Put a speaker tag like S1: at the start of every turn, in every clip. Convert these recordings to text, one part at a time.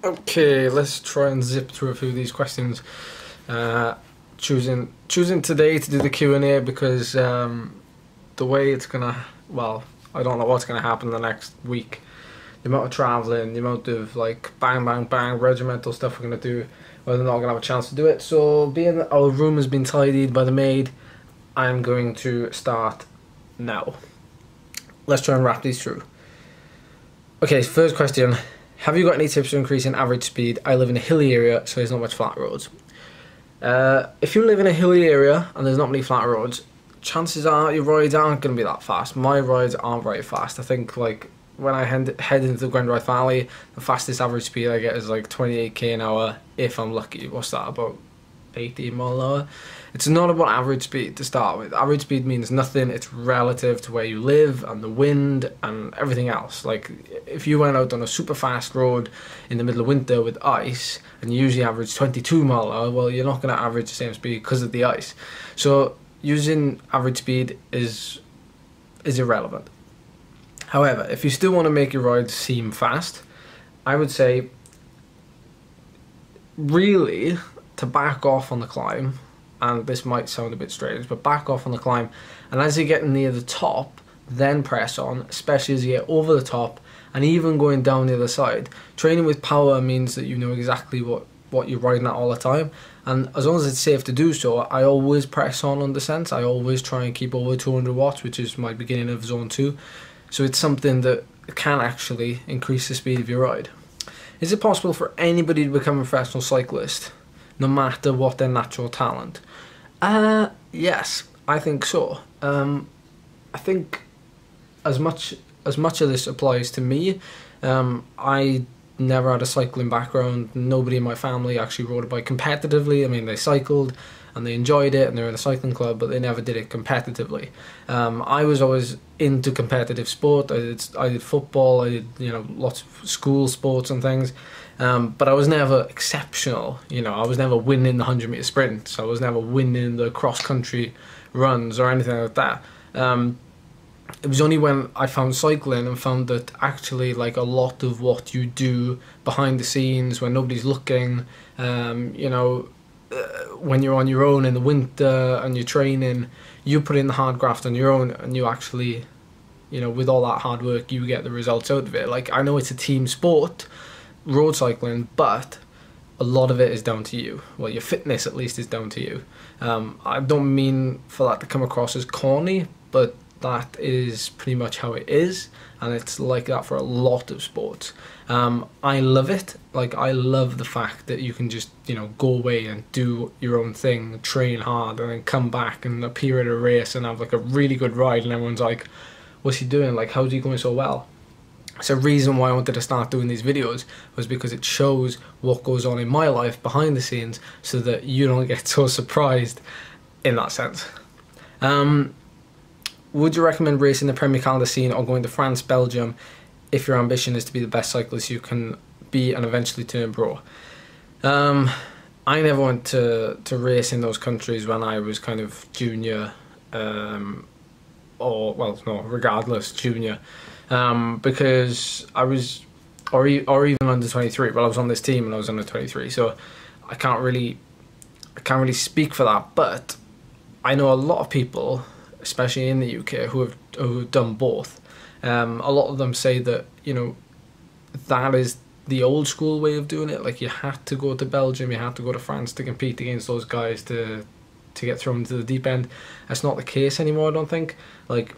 S1: Okay, let's try and zip through a few of these questions. Choosing today to do the Q&A because the way it's gonna, well, I don't know what's gonna happen the next week. The amount of travelling, the amount of like bang bang bang regimental stuff we're gonna do, whether or not I'm gonna have a chance to do it. So being that our room has been tidied by the maid, I'm going to start now. Let's try and wrap these through. Okay, first question. Have you got any tips for increasing average speed? I live in a hilly area, so there's not much flat roads. If you live in a hilly area and there's not many flat roads, chances are your rides aren't going to be that fast. My rides aren't very fast. I think like when I head into the Gwyndraith Valley, the fastest average speed I get is like 28k an hour if I'm lucky. What's that, about 18 mile an hour? It's not about average speed to start with. Average speed means nothing. It's relative to where you live and the wind and everything else. Like if you went out on a super fast road in the middle of winter with ice and you usually average 22 mile an hour, well, you're not going to average the same speed because of the ice. So using average speed is irrelevant. However, if you still want to make your rides seem fast, I would say really to back off on the climb. And this might sound a bit strange, but back off on the climb, and as you get near the top, then press on, especially as you get over the top, and even going down the other side. Training with power means that you know exactly what you're riding at all the time, and as long as it's safe to do so, I always press on descents. I always try and keep over 200 watts, which is my beginning of zone 2, so it's something that can actually increase the speed of your ride. Is it possible for anybody to become a professional cyclist, no matter what their natural talent? Yes, I think so. I think as much of this applies to me. I never had a cycling background. Nobody in my family actually rode a bike competitively. I mean, they cycled and they enjoyed it and they're in a cycling club, but they never did it competitively. I was always into competitive sport. I did football. I did lots of school sports and things. But I was never exceptional, I was never winning the 100-meter sprints, I was never winning the cross-country runs or anything like that. It was only when I found cycling and found that actually like a lot of what you do behind the scenes when nobody's looking, when you're on your own in the winter and you're training, you put in the hard graft on your own and you actually, with all that hard work, you get the results out of it. Like, I know it's a team sport, road cycling, but a lot of it is down to you. Well, your fitness at least is down to you. I don't mean for that to come across as corny, but that is pretty much how it is, and it's like that for a lot of sports. I love it. Like, I love the fact that you can just go away and do your own thing, train hard, and then come back and appear at a race and have like a really good ride, and everyone's like, what's he doing? Like, how's he going so well? So the reason why I wanted to start doing these videos was because it shows what goes on in my life behind the scenes so that you don't get so surprised in that sense. Would you recommend racing the Premier Calendar scene or going to France, Belgium if your ambition is to be the best cyclist you can be and eventually turn pro? I never went to race in those countries when I was kind of junior, regardless, junior. Because I was, or even under 23. Well, I was on this team and I was under 23, so I can't really speak for that. But I know a lot of people, especially in the UK, who have done both. A lot of them say that that is the old school way of doing it. Like, you had to go to Belgium, you had to go to France to compete against those guys to get thrown into the deep end. That's not the case anymore, I don't think. Like,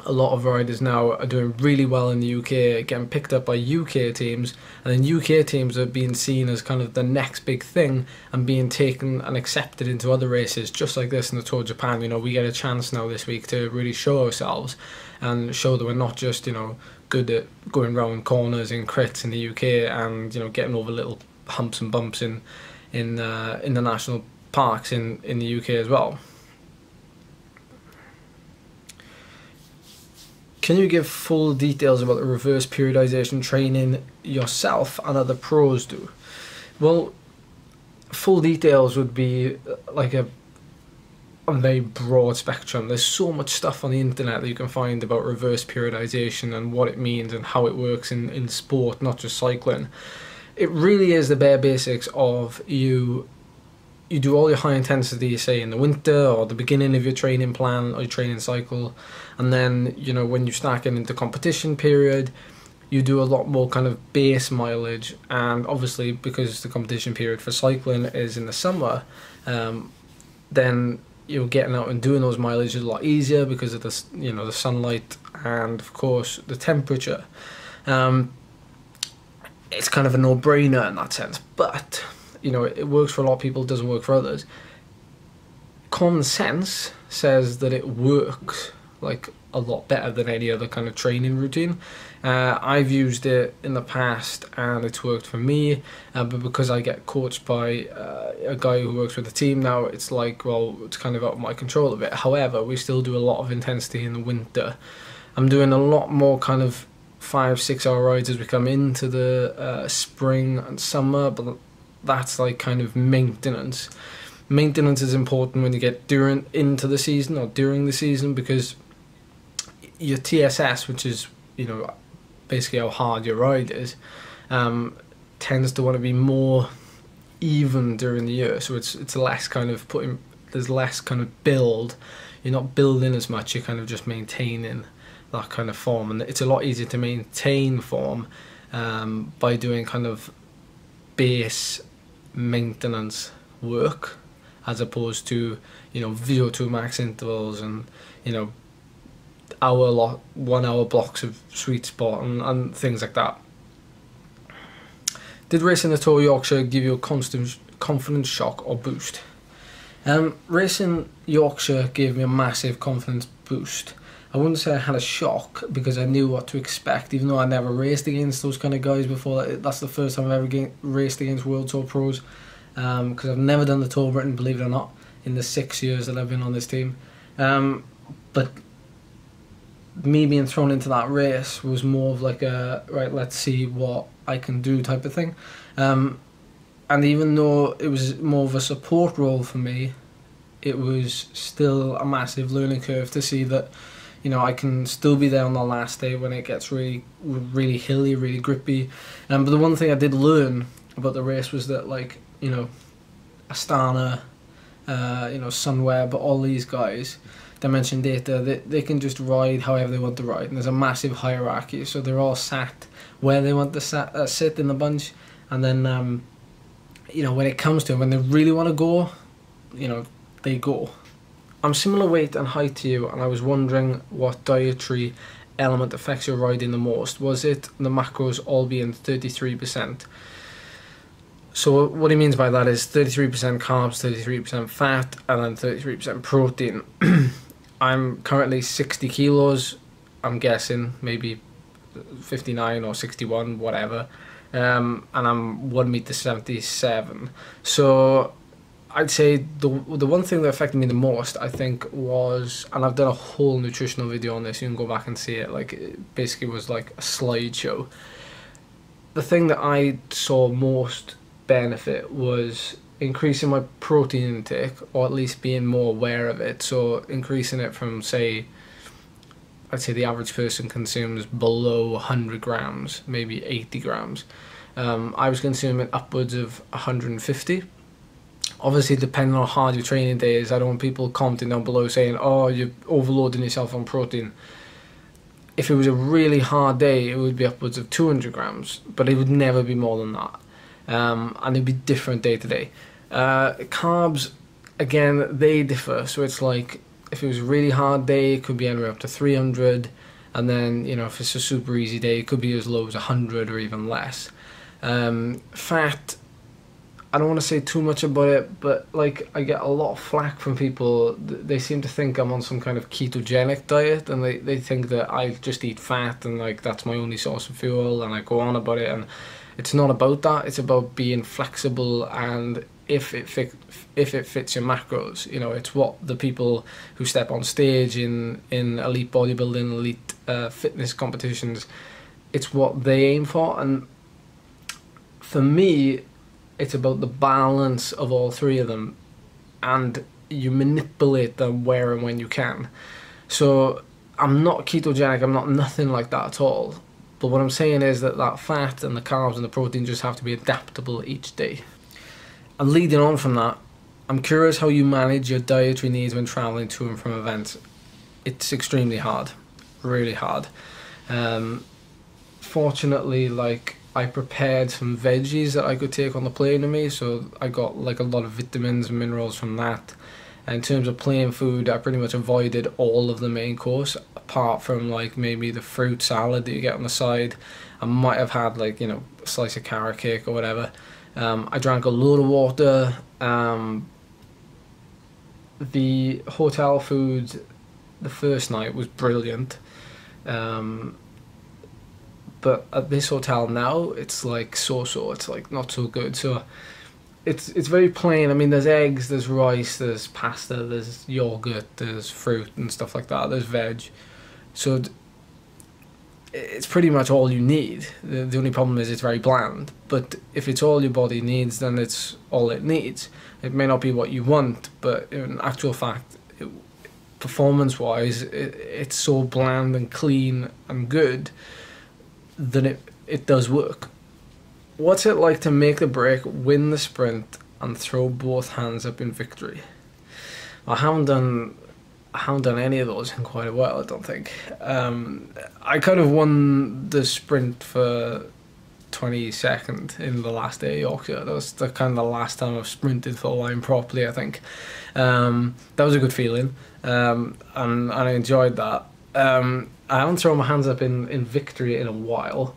S1: a lot of riders now are doing really well in the UK, getting picked up by UK teams, and then UK teams are being seen as kind of the next big thing and being taken and accepted into other races, just like this in the Tour of Japan. We get a chance now this week to really show ourselves and show that we're not just, good at going round corners in crits in the UK and, getting over little humps and bumps in the national parks in the UK as well. Can you give full details about the reverse periodization training yourself and other pros do? Well, full details would be like a very broad spectrum. There's so much stuff on the internet that you can find about reverse periodization and what it means and how it works in sport, not just cycling. it really is the bare basics of you do all your high intensity, say in the winter or the beginning of your training plan or your training cycle, and then, you know, when you start getting into competition period, you do a lot more kind of base mileage. And obviously, because the competition period for cycling is in the summer, then you're getting out and doing those mileage is a lot easier because of the, you know, the sunlight and of course the temperature. It's kind of a no-brainer in that sense, but you know, it works for a lot of people, it doesn't work for others. Common sense says that it works like a lot better than any other kind of training routine. I've used it in the past and it's worked for me, but because I get coached by a guy who works with the team now, it's like, well, it's kind of out of my control a bit. However, we still do a lot of intensity in the winter. I'm doing a lot more kind of 5-6 hour rides as we come into the spring and summer, but that's like kind of maintenance. Maintenance is important when you get into the season or during the season, because your TSS, which is, you know, basically how hard your ride is, tends to want to be more even during the year. So it's less kind of there's less kind of build. You're not building as much, you're kind of just maintaining that kind of form, and it's a lot easier to maintain form by doing kind of base maintenance work as opposed to, you know, VO2 max intervals and, you know, 1 hour blocks of sweet spot and things like that. Did racing the Tour Yorkshire give you a constant confidence shock or boost? Racing Yorkshire gave me a massive confidence boost. I wouldn't say I had a shock because I knew what to expect, even though I never raced against those kind of guys before. That's the first time I've ever raced against World Tour pros, because I've never done the Tour of Britain, believe it or not, in the 6 years that I've been on this team. But me being thrown into that race was more of like a, right, let's see what I can do type of thing. And even though it was more of a support role for me, it was still a massive learning curve to see that, you know, I can still be there on the last day when it gets really, really hilly, really grippy. But the one thing I did learn about the race was that, like, you know, Astana, you know, Sunweb, all these guys, Dimension Data, they can just ride however they want to ride, and there's a massive hierarchy, so they're all sat where they want to sit in the bunch, and then, you know, when it comes to it, when they really want to go, you know, they go. I'm similar weight and height to you, and I was wondering what dietary element affects your riding the most. Was it the macros all being 33%? So what he means by that is 33% carbs, 33% fat, and then 33% protein. I'm currently 60 kilos, I'm guessing, maybe 59 or 61, whatever, and I'm 1.77 meters. So I'd say the one thing that affected me the most, I think, was, and I've done a whole nutritional video on this, you can go back and see it, like, it basically was like a slideshow. The thing that I saw most benefit was increasing my protein intake, or at least being more aware of it. So increasing it from, say, I'd say the average person consumes below 100 grams, maybe 80 grams. I was consuming upwards of 150. Obviously, depending on how hard your training day is, I don't want people commenting down below saying, oh, you're overloading yourself on protein. If it was a really hard day, it would be upwards of 200 grams, but it would never be more than that. And it'd be different day to day. Carbs, again, they differ. So it's like, if it was a really hard day, it could be anywhere up to 300. And then, you know, if it's a super easy day, it could be as low as 100 or even less. Fat, I don't want to say too much about it, but like, I get a lot of flack from people. They seem to think I'm on some kind of ketogenic diet, and they think that I just eat fat and like that's my only source of fuel, and I go on about it, and it's not about that. It's about being flexible, and if it fits your macros, you know, it's what the people who step on stage in elite bodybuilding, elite fitness competitions, it's what they aim for. And for me, it's about the balance of all three of them, and you manipulate them where and when you can. So I'm not ketogenic, I'm not nothing like that at all. But what I'm saying is that that fat and the carbs and the protein just have to be adaptable each day. And leading on from that, I'm curious how you manage your dietary needs when traveling to and from events. It's extremely hard, really hard. Fortunately, like, I prepared some veggies that I could take on the plane with me, so I got like a lot of vitamins and minerals from that. And in terms of plain food, I pretty much avoided all of the main course, apart from like maybe the fruit salad that you get on the side. I might have had, like, you know, a slice of carrot cake or whatever. I drank a load of water. The hotel food the first night was brilliant. But at this hotel now, it's like so-so, it's like not so good. So it's very plain. I mean, there's eggs, there's rice, there's pasta, there's yogurt, there's fruit and stuff like that, there's veg. So it's pretty much all you need. The only problem is it's very bland. But if it's all your body needs, then it's all it needs. It may not be what you want, but in actual fact, performance-wise, it's so bland and clean and good that it does work. What's it like to make the break, win the sprint, and throw both hands up in victory? I haven't done any of those in quite a while, I don't think. I kind of won the sprint for 22nd in the last day of Yorkshire. That was the kind of the last time I've sprinted for the line properly, I think. That was a good feeling, and I enjoyed that. I haven't thrown my hands up in victory in a while.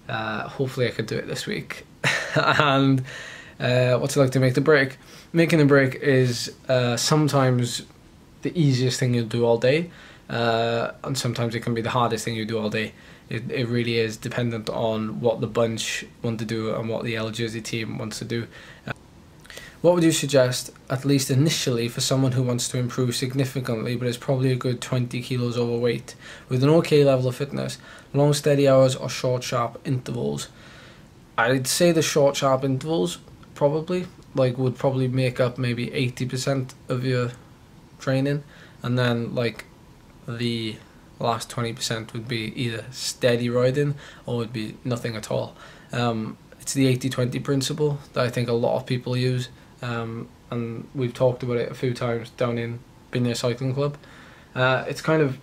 S1: Hopefully I could do it this week. And what's it like to make the break? Making the break is sometimes the easiest thing you'll do all day, and sometimes it can be the hardest thing you do all day. It really is dependent on what the bunch want to do and what the Yellow Jersey team wants to do. What would you suggest, at least initially, for someone who wants to improve significantly but is probably a good 20 kilos overweight, with an okay level of fitness, long steady hours or short sharp intervals? I'd say the short sharp intervals probably would probably make up maybe 80% of your training, and then like the last 20% would be either steady riding or would be nothing at all. It's the 80-20 principle that I think a lot of people use. And we've talked about it a few times down in Binya Cycling Club. It's kind of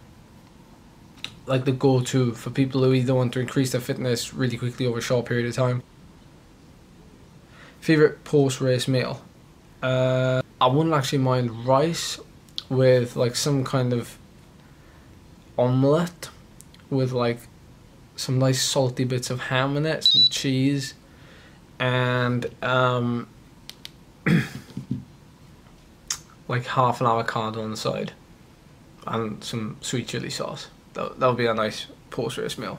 S1: like the go-to for people who either want to increase their fitness really quickly over a short period of time. Favourite post-race meal? I wouldn't actually mind rice with like some kind of omelette with like some nice salty bits of ham in it, some cheese, and like half an avocado on the side and some sweet chili sauce. That would be a nice post-race meal.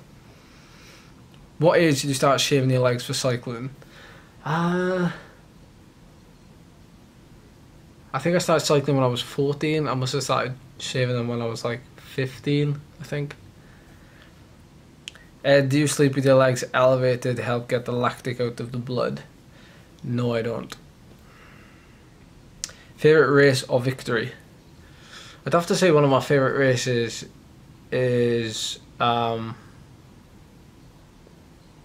S1: What age did you start shaving your legs for cycling? I think I started cycling when I was 14. I must have started shaving them when I was like 15, I think. Do you sleep with your legs elevated to help get the lactic out of the blood? No, I don't. Favourite race or victory? I'd have to say one of my favourite races is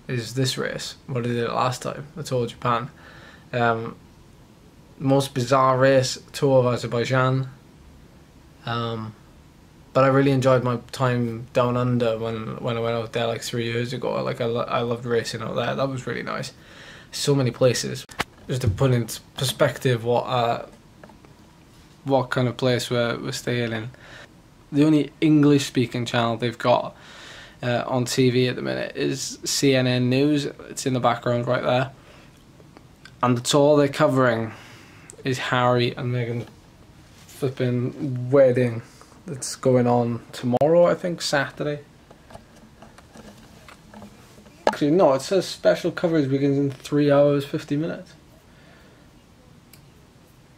S1: this race. What I did it last time, the Tour of Japan. Most bizarre race, Tour of Azerbaijan. But I really enjoyed my time down under when I went out there like 3 years ago. Like I loved racing out there. That was really nice. So many places. Just to put into perspective what kind of place we're staying in. The only English speaking channel they've got on TV at the minute is CNN News. It's in the background right there. And that's all they're covering is Harry and Meghan flipping wedding that's going on tomorrow, I think, Saturday. Actually, no, it says special coverage begins in 3 hours, 50 minutes.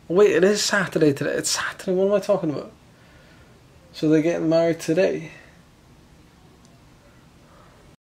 S1: Wait, it is Saturday today. It's Saturday, what am I talking about? So they're getting married today?